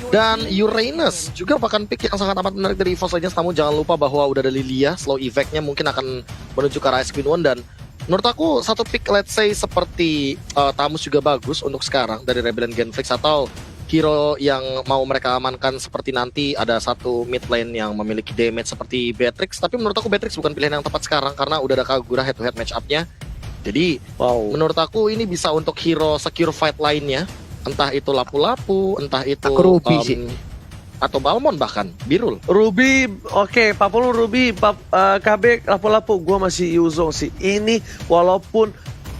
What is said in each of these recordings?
Dan Uranus juga bahkan pick yang sangat amat menarik dari EVOS Legends. Namun jangan lupa bahwa udah ada Lilia, slow effect-nya mungkin akan menuju ke arah Queen One. Dan menurut aku satu pick let's say seperti Tamus juga bagus untuk sekarang dari Rebellion Genflix, atau hero yang mau mereka amankan seperti nanti ada satu mid lane yang memiliki damage seperti Beatrix. Tapi menurut aku Beatrix bukan pilihan yang tepat sekarang karena udah ada Kagura head to head match up-nya. Jadi menurut aku ini bisa untuk hero secure fight lainnya, entah itu Lapu-Lapu, entah itu Ruby sih. atau Balmon, bahkan Birul. Ruby, oke, 40 Ruby, KB, Lapu-Lapu, gue masih Yuzong sih. Ini walaupun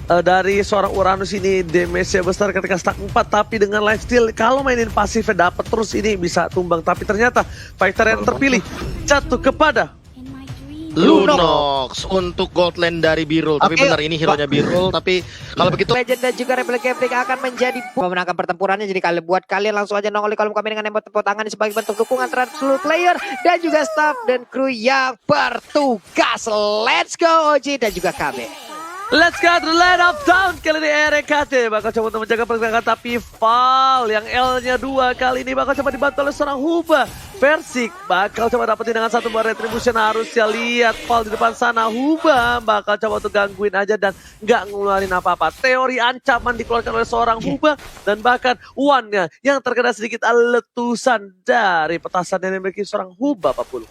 dari seorang Uranus ini damage-nya besar ketika stack 4, tapi dengan lifesteal kalau mainin pasifnya dapat terus ini bisa tumbang. Tapi ternyata fighter yang terpilih jatuh kepada Lunox untuk gold lane dari Birul. Tapi benar ini hero-nya Birul. Tapi kalau begitu Legend dan juga Rebel Gambling akan menjadi memenangkan pertempurannya. Jadi kalian buat kalian langsung aja nongol di kolom komen dengan tepuk tangan sebagai bentuk dukungan terhadap seluruh player dan juga staff dan kru yang bertugas. Let's go Oji dan juga KB. Let's go to the land of down. Kali ini RKT bakal coba untuk menjaga pergerakan, tapi Val yang L-nya 2 kali ini bakal coba dibantu oleh seorang Huba. Versik bakal coba dapetin dengan satu buah retribution. Harusnya lihat Val di depan sana. Huba bakal coba untuk gangguin aja dan nggak ngeluarin apa-apa. Teori ancaman dikeluarkan oleh seorang Huba dan bahkan One-nya yang terkena sedikit letusan dari petasan yang dimiliki seorang Huba 40.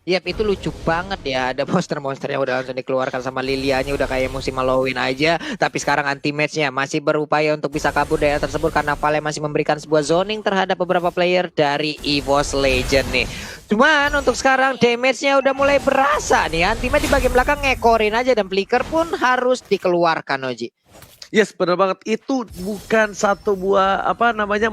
Yap, itu lucu banget ya. Ada monster-monster yang udah langsung dikeluarkan sama Lilianya, udah kayak musim Halloween aja. Tapi sekarang anti-match-nya masih berupaya untuk bisa kabur dari hal tersebut karena Vale masih memberikan sebuah zoning terhadap beberapa player dari EVOS Legend nih. Cuman untuk sekarang damage-nya udah mulai berasa nih. Anti-match di bagian belakang ngekorin aja dan flicker pun harus dikeluarkan Oji. Yes, benar banget. Itu bukan satu buah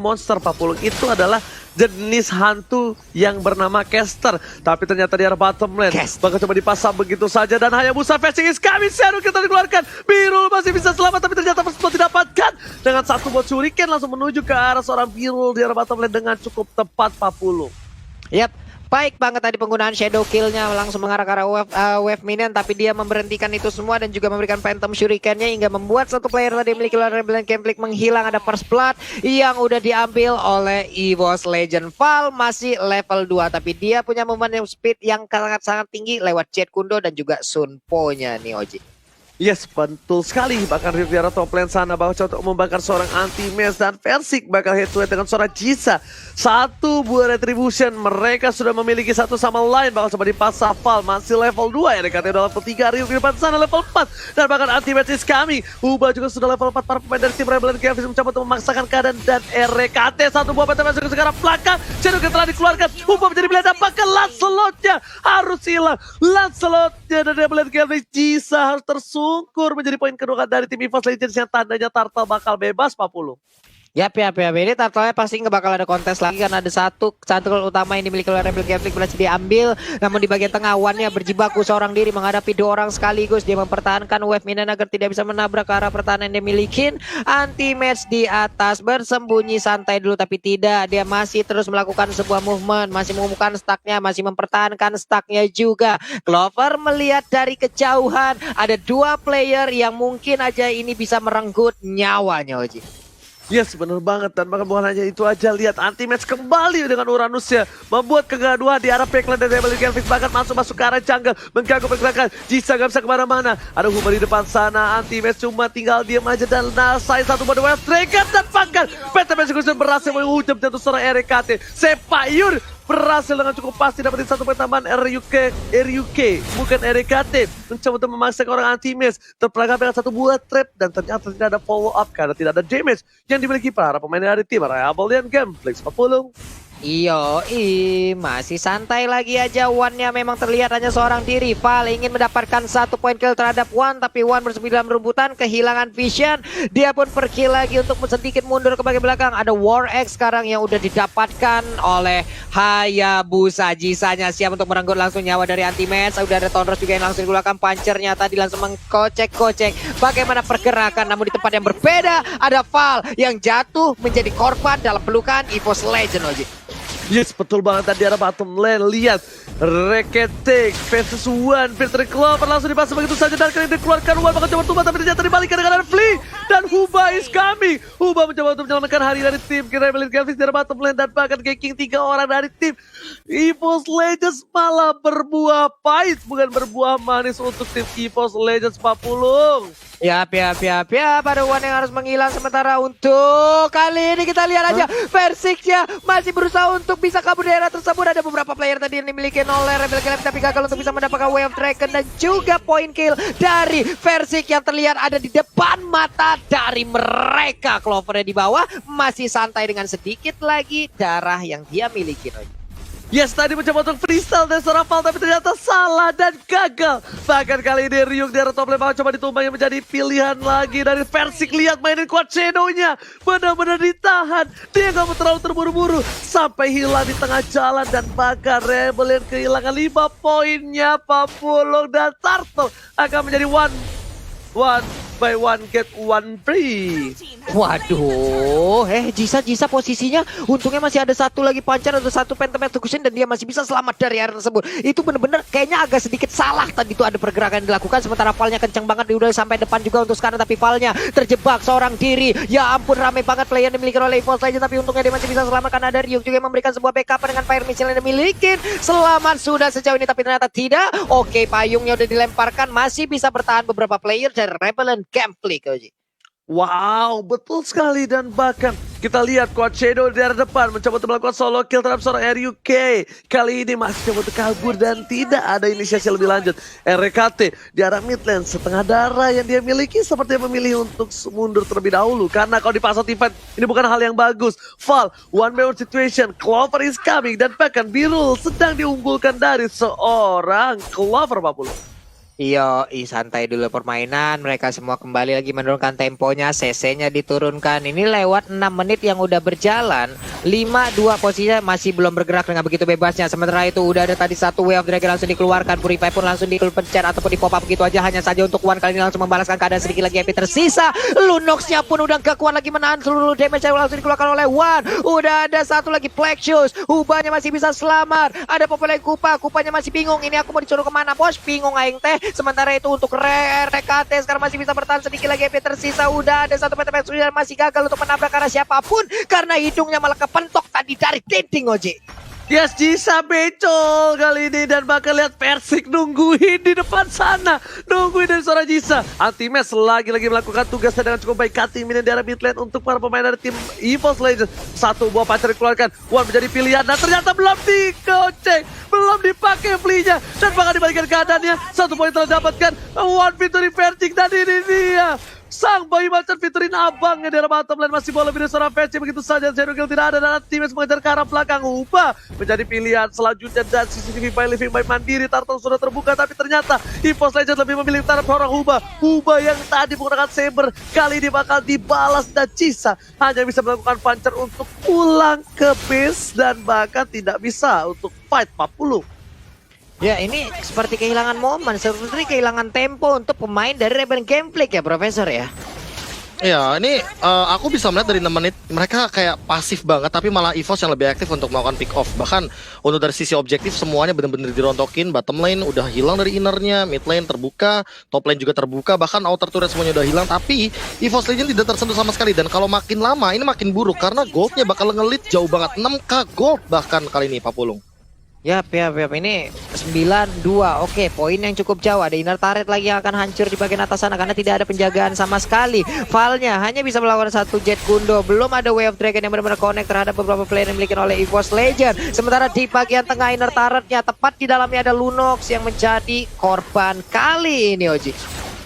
monster Pak Pulung. Itu adalah jenis hantu yang bernama Caster. Tapi ternyata di arah bottom lane bakal coba dipasang begitu saja. Dan Hayabusa facing is coming. Shadow kita dikeluarkan. Birul masih bisa selamat, tapi ternyata first blood didapatkan. Dengan satu buat shuriken langsung menuju ke arah seorang Birul di arah bottom lane dengan cukup tepat Pak Pulung. Yap. Baik banget tadi penggunaan shadow kill-nya langsung mengarah ke arah wave minion, tapi dia memberhentikan itu semua dan juga memberikan phantom shuriken-nya hingga membuat satu player tadi memiliki Rebellion Gambling menghilang. Ada first blood yang udah diambil oleh EVOS Legend. Val masih level 2 tapi dia punya movement speed yang sangat-sangat tinggi lewat Jet Kundo dan juga Sunpo-nya nih Oji. Yes, betul sekali. Bahkan Riviera top lane sana bakal coba membakar seorang anti-mess dan Versik bakal head to head dengan seorang Jisa. Satu buah retribution. Mereka sudah memiliki satu sama lain. Bakal coba dipasang Val. Masih level 2 ya. Dekatnya udah level 3. Ryu di depan sana level 4. Dan bahkan anti-match is coming. Uba juga sudah level 4. Para pemain dari tim Rebellion Gambling mencoba untuk memaksakan keadaan. Dan RKT satu buah peta masuk ke sekarang belakang. Shadow telah dikeluarkan. Uba menjadi pilihan. Bahkan Lancelot-nya harus hilang. Lancelot-nya dari Rebellion Gambling. Jisa harus tersungkur menjadi poin kedua dari tim EVOS Legends yang tandanya Turtle bakal bebas 40. Yap. Ini Turtle-nya pasti nggak bakal ada kontes lagi karena ada satu cantul utama yang dimiliki oleh Rebel Gambling berhasil diambil. Namun di bagian tengah One-nya berjibaku seorang diri menghadapi dua orang sekaligus. Dia mempertahankan wave minion agar tidak bisa menabrak ke arah pertahanan yang dimiliki. Anti-match di atas bersembunyi santai dulu tapi tidak. Dia masih terus melakukan sebuah movement. Masih mengumumkan stacknya, masih mempertahankan stacknya juga. Clover melihat dari kejauhan ada dua player yang mungkin aja ini bisa merenggut nyawanya Oji. Yes, benar banget. Dan bahkan bukan hanya itu aja. Lihat anti-match kembali dengan Uranusnya. Membuat kegaduhan di arah backline dan Rebellion Gambling. Bahkan masuk ke arah jungle. Mengganggu pergerakan. Jisa gak bisa kemana-mana. Ada Huma di depan sana. Anti-match cuma tinggal diam aja. Dan nasai satu pada West Dragon. Dan bahkan Penta-Match berhasil menghujam jatuh seorang RKT. Sepayur berhasil dengan cukup pasti dapetin satu poin tambahan. RUK bukan RKT mencoba untuk memaksa orang anti-match, terperangkap dengan satu buah trap dan ternyata tidak ada follow up karena tidak ada damage yang dimiliki para pemain dari tim Rebellion Gambling 40. Masih santai lagi aja. One-nya memang terlihat hanya seorang diri. Val ingin mendapatkan satu poin kill terhadap One, tapi One bersembunyi dalam rebutan, kehilangan vision. Dia pun pergi lagi untuk sedikit mundur ke bagian belakang. Ada War X sekarang yang udah didapatkan oleh Hayabusa. Jisanya siap untuk merenggut langsung nyawa dari anti-match. Udah ada Tonros juga yang langsung digunakan. Punchernya tadi langsung mengkocek-kocek bagaimana pergerakan, namun di tempat yang berbeda ada Val yang jatuh menjadi korban dalam pelukan EVOS Legend Oji. Yes, betul banget tadi ada bottom lane. Lihat, Reketik versus One. Victory Clover langsung dipasang begitu saja. Dan kali ini dikeluarkan One bakal coba tumbang. Tapi ternyata dibalikan dengan ada Flea. Dan Huba is coming. Huba mencoba untuk menyelamatkan hari dari tim Rebellion Gaming dari bottom lane. Dan bahkan ganking 3 orang dari tim EVOS Legends malah berbuah pahit. Bukan berbuah manis untuk tim EVOS Legends Papulung. Ya, ada One yang harus menghilang. Sementara untuk kali ini kita lihat aja Versixnya masih berusaha untuk bisa kabur dari daerah tersebut. Ada beberapa player tadi yang dimiliki oleh Rebel Gaming tapi gagal untuk bisa mendapatkan Wave Dragon dan juga point kill dari Versix yang terlihat ada di depan mata dari mereka. Clovernya di bawah masih santai dengan sedikit lagi darah yang dia miliki. Yes, tadi mencoba untuk freestyle dan seorang Val, tapi ternyata salah dan gagal. Bahkan kali ini Ryuk dari top lane coba ditumbang yang menjadi pilihan lagi dari Versix. Lihat mainin kuat Shadow-nya. Benar-benar ditahan. Dia gak mau terlalu terburu-buru. Sampai hilang di tengah jalan dan bahkan Rebellion kehilangan 5 poinnya. Papulung dan Turtle akan menjadi one by one get one free. Waduh, Jisa posisinya untungnya masih ada satu lagi pancar atau satu Phantom Execution dan dia masih bisa selamat dari area tersebut. Itu bener-bener kayaknya agak sedikit salah tadi itu ada pergerakan yang dilakukan sementara Valnya kenceng banget dia udah sampai depan juga untuk sekarang tapi Valnya terjebak seorang diri. Ya ampun rame banget player yang dimiliki oleh EVOS Legends tapi untungnya dia masih bisa selamatkan ada Ryuk juga yang memberikan sebuah backup dengan fire missile yang dimiliki. Selamat sudah sejauh ini tapi ternyata tidak. Oke, payungnya udah dilemparkan masih bisa bertahan beberapa player dari Rebellion Gameplay Koji. Wow, betul sekali dan bahkan kita lihat Quad Shadow dari depan mencoba untuk melakukan solo kill terhadap seorang RUK. Kali ini masih coba untuk kabur dan tidak ada inisiasi lebih lanjut. RKT di arah mid lane setengah darah yang dia miliki sepertinya memilih untuk mundur terlebih dahulu. Karena kalau di fase event ini bukan hal yang bagus. Val, one man situation, Clover is coming dan bahkan Birul sedang diunggulkan dari seorang Clover Papulung. Iya, santai dulu permainan. Mereka semua kembali lagi menurunkan temponya. CC-nya diturunkan. Ini lewat 6 menit yang udah berjalan. 5-2 posisinya masih belum bergerak dengan begitu bebasnya. Sementara itu udah ada tadi satu Wave Dragon langsung dikeluarkan. Purify pun langsung dipencet ataupun di pop up begitu aja. Hanya saja untuk One kali ini langsung membalaskan keadaan sedikit lagi HP tersisa. Lunox-nya pun udah gak kuat lagi menahan seluruh damage yang langsung dikeluarkan oleh One. Udah ada satu lagi Black Shoes. Hubanya masih bisa selamat. Ada Populai Kupanya masih bingung. Ini aku mau disuruh kemana bos? Bingung aing teh. Sementara itu untuk RKT sekarang masih bisa bertahan sedikit lagi HP tersisa. Udah ada satu PTP yang masih gagal untuk menabrak karena siapapun. Karena hidungnya malah kepentok tadi dari dinding Oji. Yes, Jisa becol kali ini dan bakal lihat Versix nungguin di depan sana. Nungguin dari suara Jisa. Anti-Match lagi-lagi melakukan tugasnya dengan cukup baik. Cutting minion di arah mid lane untuk para pemain dari tim EVOS Legends. Satu buah pancar dikeluarkan. One menjadi pilihan dan ternyata belum dikocek. Belum dipakai Flea-nya. Dan bakal dibalikan keadaannya. Satu poin telah dapatkan. One victory Versix dan ini dia. Sang bayi macan fiturin abangnya di arah bottom lane masih bola video seorang Versix begitu saja. Zero kill tidak ada dan Anti-Match mengejar ke arah belakang. Huba menjadi pilihan selanjutnya dan CCTV by Living by Mandiri. Turtle sudah terbuka tapi ternyata EVOS Legends lebih memilih taraf seorang Huba. Huba yang tadi menggunakan saber kali ini bakal dibalas dan Jisa hanya bisa melakukan pancer untuk pulang ke base dan bahkan tidak bisa untuk fight 40. Ya ini seperti kehilangan momen, seperti kehilangan tempo untuk pemain dari Rebellion Gameplay ya Profesor ya. Ya, ini aku bisa melihat dari 6 menit mereka kayak pasif banget tapi malah EVOS yang lebih aktif untuk melakukan pick off. Bahkan untuk dari sisi objektif semuanya benar-benar dirontokin. Bottom lane udah hilang dari innernya, mid lane terbuka, top lane juga terbuka, bahkan outer turret semuanya udah hilang. Tapi EVOS Legends tidak tersentuh sama sekali dan kalau makin lama ini makin buruk karena goldnya bakal ngelit jauh banget 6k gold bahkan kali ini Papulung. Yap, ini 9-2. Oke, poin yang cukup jauh. Ada inner turret lagi yang akan hancur di bagian atas sana karena tidak ada penjagaan sama sekali. Valnya hanya bisa melakukan satu jet gundo. Belum ada Wave Dragon yang benar-benar connect terhadap beberapa player yang dimiliki oleh EVOS Legends. Sementara di bagian tengah inner turretnya tepat di dalamnya ada Lunox yang menjadi korban kali ini Oji.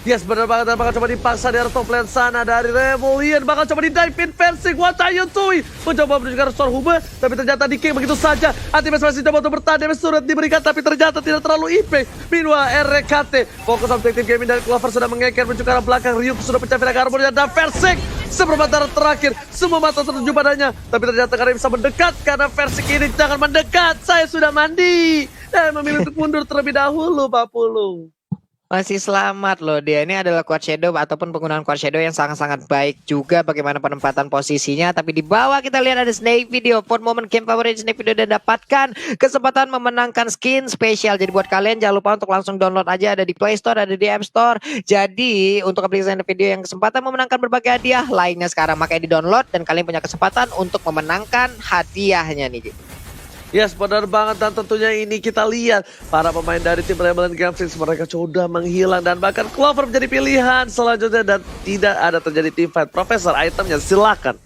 Yes, benar banget dan bakal coba dipaksa di arah top lane sana dari Rebellion. Bakal coba di-dive in Versix. What are you doing? Mencoba menuju ke arah Storm Huba, tapi ternyata di-kick begitu saja. Anti-Match masih coba untuk bertahan. Damage surat diberikan, tapi ternyata tidak terlalu IP. Meanwhile, RKT fokus objektif gaming dari Clover sudah mengeker menuju ke arah belakang. Ryuk sudah pecah viral harmony dan Versix seperempat darah terakhir. Semua mata tertuju padanya, tapi ternyata karena bisa mendekat karena Versix ini jangan mendekat. Saya sudah mandi dan memilih untuk mundur terlebih dahulu, Papulung. Masih selamat loh dia. Ini adalah Quad Shadow ataupun penggunaan Quad Shadow yang sangat-sangat baik juga bagaimana penempatan posisinya. Tapi di bawah kita lihat ada Snake Video. Port Moment Game Favorit Snake Video dan dapatkan kesempatan memenangkan skin spesial. Jadi buat kalian jangan lupa untuk langsung download aja, ada di Play Store, ada di App Store. Jadi untuk aplikasi video yang kesempatan memenangkan berbagai hadiah lainnya sekarang, makanya di download dan kalian punya kesempatan untuk memenangkan hadiahnya nih. Yes, benar banget, dan tentunya ini kita lihat para pemain dari tim Rebellion Games mereka sudah menghilang dan bahkan Clover menjadi pilihan selanjutnya dan tidak ada terjadi team fight. Profesor, itemnya silakan.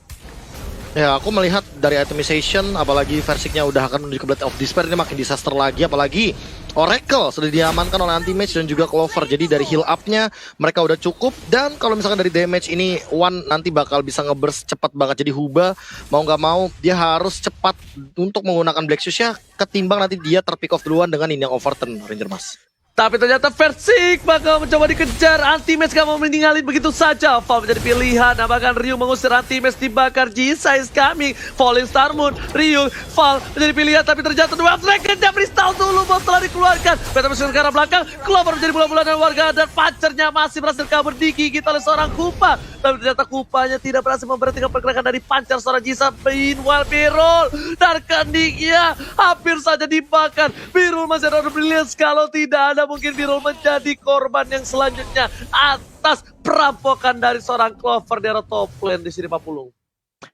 Ya, aku melihat dari itemization, apalagi Versiknya udah akan menuju ke Blade of Despair, ini makin disaster lagi, apalagi Oracle sudah diamankan oleh Anti-Mage dan juga Clover. Jadi dari heal up-nya mereka udah cukup, dan kalau misalkan dari damage ini One nanti bakal bisa ngeburst cepat banget. Jadi Huba mau nggak mau dia harus cepat untuk menggunakan Black Shoes-nya, ketimbang nanti dia terpick off duluan dengan ini yang overturn, Ranger Mas. Tapi ternyata Versik bakal mencoba dikejar. Anti-Mage gak mau meninggalin begitu saja. Val menjadi pilihan. Nah, bahkan Ryu mengusir Anti-Mage, dibakar. Jisa is coming. Falling Star Moon. Ryu, Val menjadi pilihan. Tapi terjatuh dua Dragon. Dia freestyle dulu. Bos telah dikeluarkan. Beta masuk ke arah belakang. Clover menjadi bola-bola dan warga. Dan pacarnya masih berhasil kabur digigit oleh seorang Kupa. Tapi ternyata Kupanya tidak berhasil memberhentikan pergerakan dari pancar seorang Jisa. Meanwhile Birul. Dan kendiknya hampir saja dibakar. Birul masih ada brilliance. Kalau tidak ada, mungkin Birul menjadi korban yang selanjutnya atas perampokan dari seorang Clover di arah top lane di sini, Pak Pulung.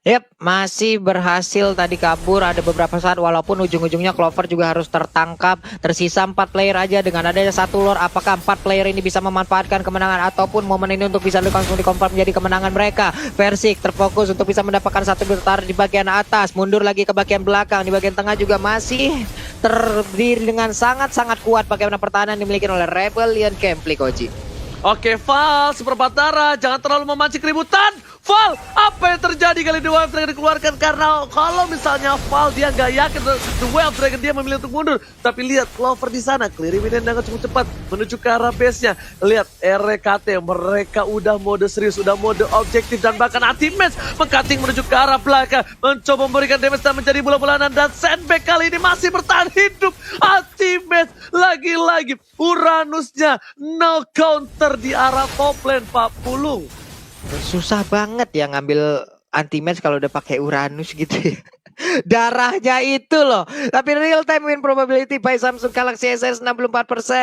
Yap, masih berhasil tadi kabur ada beberapa saat, walaupun ujung-ujungnya Clover juga harus tertangkap. Tersisa 4 player aja dengan adanya satu lore. Apakah 4 player ini bisa memanfaatkan kemenangan ataupun momen ini untuk bisa langsung dikonfirm menjadi kemenangan mereka? Versik terfokus untuk bisa mendapatkan satu bertahan di bagian atas, mundur lagi ke bagian belakang. Di bagian tengah juga masih terdiri dengan sangat-sangat kuat bagaimana pertahanan dimiliki oleh Rebellion Gameplay, Koji. Oke, Val, seperempat darah, jangan terlalu memancing keributan. Val, apa yang terjadi kali The Wild Dragon dikeluarkan? Karena kalau misalnya Val dia nggak yakin The Wild Dragon, dia memilih untuk mundur. Tapi lihat Clover di sana, clearing dengan cukup cepat menuju ke arah base-nya. Lihat RKT, mereka udah mode serius, udah mode objektif, dan bahkan Anti-Mage mengcutting menuju ke arah belakang, mencoba memberikan damage dan menjadi bola-bolanan, dan Sandbag kali ini masih bertahan hidup. Anti-Mage lagi-lagi Uranusnya no counter di arah top lane, Pak Pulung. Susah banget ya ngambil Anti-Mage kalau udah pakai Uranus gitu ya. Darahnya itu loh. Tapi real time win probability by Samsung Galaxy S 64%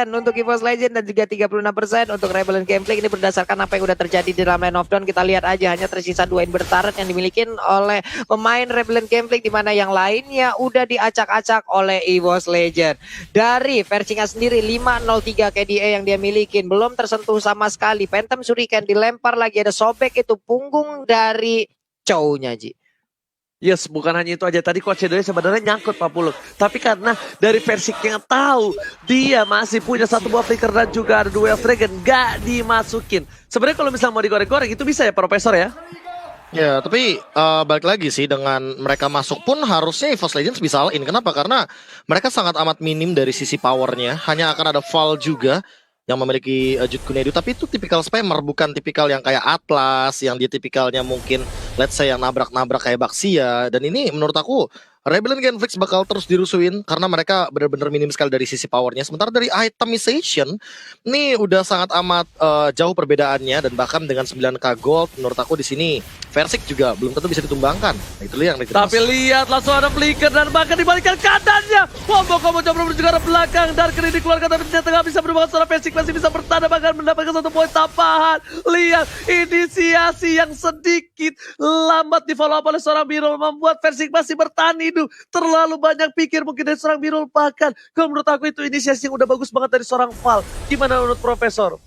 untuk EVOS Legend dan juga 36% untuk Rebellion Gameplay. Ini berdasarkan apa yang udah terjadi di dalam Line of Dawn. Kita lihat aja hanya tersisa 2 inverter turret yang dimiliki oleh pemain Rebellion Gameplay, di mana yang lainnya udah diacak-acak oleh EVOS Legend. Dari versinya sendiri 503 KDA yang dia milikin belum tersentuh sama sekali. Phantom Shuriken dilempar lagi, ada sobek itu punggung dari Chow-nya, Ji. Yes, bukan hanya itu aja. Tadi Coach Edoy sebenarnya nyangkut, Pak Pulung. Tapi karena dari Versik yang tahu dia masih punya satu buah flicker dan juga ada Duel Dragon, gak dimasukin. Sebenarnya kalau misalnya mau digoreng-goreng itu bisa ya, Profesor ya? Ya, tapi balik lagi sih, dengan mereka masuk pun harusnya EVOS Legends bisa all in. Kenapa? Karena mereka sangat amat minim dari sisi powernya. Hanya akan ada Val juga yang memiliki Jude Kunedu, tapi itu tipikal spammer, bukan tipikal yang kayak Atlas, yang dia tipikalnya mungkin let's say yang nabrak-nabrak kayak Baxia. Dan ini menurut aku Rebellion Genflix bakal terus dirusuin karena mereka benar-benar minim sekali dari sisi powernya. Sementara dari itemization ini udah sangat amat jauh perbedaannya, dan bahkan dengan 9k gold menurut aku di sini Versik juga belum tentu bisa ditumbangkan. Nah, itu yang tapi lihat langsung ada flicker dan bahkan dibalikan keadaannya. Wombo kamu coba menuju ke arah belakang, dan kini dikeluarkan tapi ternyata nggak bisa berubah. Seorang Versik masih bisa bertahan bahkan mendapatkan 1 poin tambahan. Lihat inisiasi yang sedikit lambat di follow up oleh seorang Birul membuat Versik masih bertahan hidup. Terlalu banyak pikir mungkin dari seorang Birul, bahkan kalau menurut aku itu inisiasi yang udah bagus banget dari seorang Val. Gimana menurut Profesor?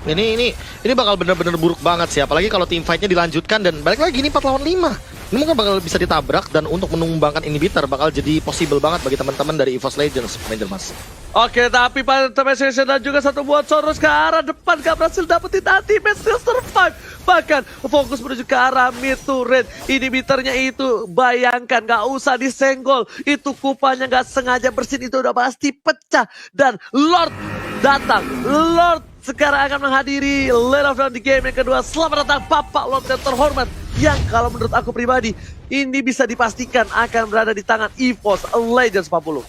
Ini bakal bener-bener buruk banget sih, apalagi kalau team fight-nya dilanjutkan dan balik lagi ini 4 lawan 5. Ini mungkin bakal bisa ditabrak, dan untuk menumbangkan inhibitor bakal jadi possible banget bagi teman-teman dari EVOS Legends, Ranger Mas. Oke, tapi Pantheon dan juga satu buat Soros ke arah depan gak berhasil dapetin Anti-Mage, still survive. Bahkan fokus menuju ke arah mid turret. Inhibitornya itu bayangkan gak usah disenggol. Itu kupanya gak sengaja bersin, itu udah pasti pecah. Dan Lord datang, Lord sekarang akan menghadiri Lane of Dawn di game yang kedua. Selamat datang Bapak Lord yang terhormat, yang kalau menurut aku pribadi ini bisa dipastikan akan berada di tangan EVOS Legends, 40.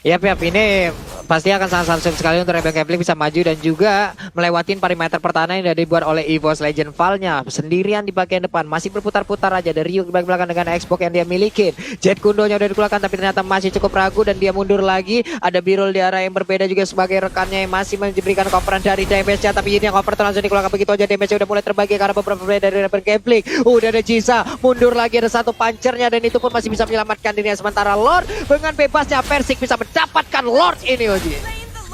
Yap, ini pasti akan sangat sulit sekali untuk Rebel Keflik bisa maju dan juga melewatin perimeter pertahanan yang sudah dibuat oleh EVOS Legend Val-nya. Sendirian di bagian depan, masih berputar-putar aja dari Ryuk di bagian belakang dengan Xbox yang dia miliki. Jet Kundonya udah dikeluarkan tapi ternyata masih cukup ragu dan dia mundur lagi. Ada Birul di arah yang berbeda juga sebagai rekannya yang masih memberikan coveran dari damage-nya, tapi ini yang cover langsung dikeluarkan begitu aja. Damage-nya udah mulai terbagi karena beberapa player dari Rebel Keflik. Udah ada Jisa, mundur lagi, ada satu punchernya dan itu pun masih bisa menyelamatkan dirinya. Sementara Lord dengan bebasnya Persik bisa mendapatkan Lord ini, Oji.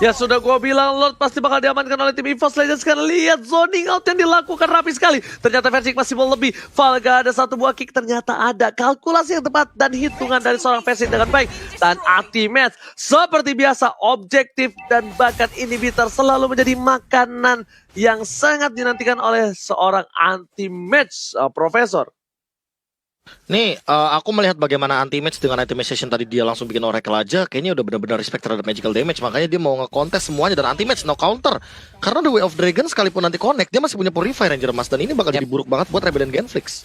Ya sudah gue bilang Lord pasti bakal diamankan oleh tim EVOS Legends. Karena lihat zoning out yang dilakukan rapi sekali. Ternyata Versik masih mau lebih. Valga ada satu buah kick, ternyata ada kalkulasi yang tepat dan hitungan dari seorang Versik dengan baik. Dan anti-match seperti biasa, objektif dan bakat inhibitor selalu menjadi makanan yang sangat dinantikan oleh seorang anti-match, Profesor. Nih, aku melihat bagaimana anti-match dengan itemization tadi dia langsung bikin Oracle aja. Kayaknya udah benar-benar respect terhadap magical damage. Makanya dia mau nge-contest semuanya dan anti-match, no counter. Karena The Way of Dragon sekalipun nanti connect, dia masih punya Purify Ranger Mas. Dan ini bakal jadi buruk banget buat Rebellion Genflix.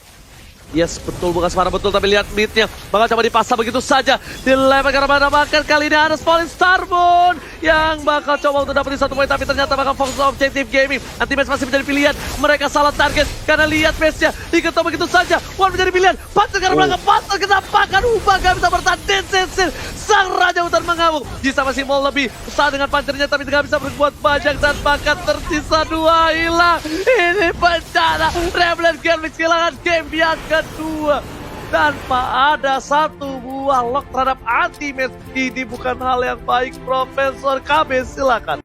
Yes, betul, bukan sembarang betul, tapi lihat mid-nya bakal coba dipasang begitu saja. Dilempar karena mana makan, kali ini ada Falling Starbound yang bakal coba untuk dapetin satu poin, tapi ternyata bakal fokus objektif gaming. Anti-match masih menjadi pilihan, mereka salah target karena lihat match-nya diketok begitu saja. One menjadi pilihan, Panter karena belakang, Panter kenapakan ubah, gak bisa bertahan. Densensin, sang Raja Hutan mengamuk. Jisa masih mau lebih, usaha dengan Panternya tapi gak bisa berbuat banyak dan bahkan tersisa dua hilang. Ini bencana, Rebellion Genflix kehilangan game yang kedua tanpa ada satu buah lock terhadap anti-match. Ini bukan hal yang baik, Profesor KB, silakan.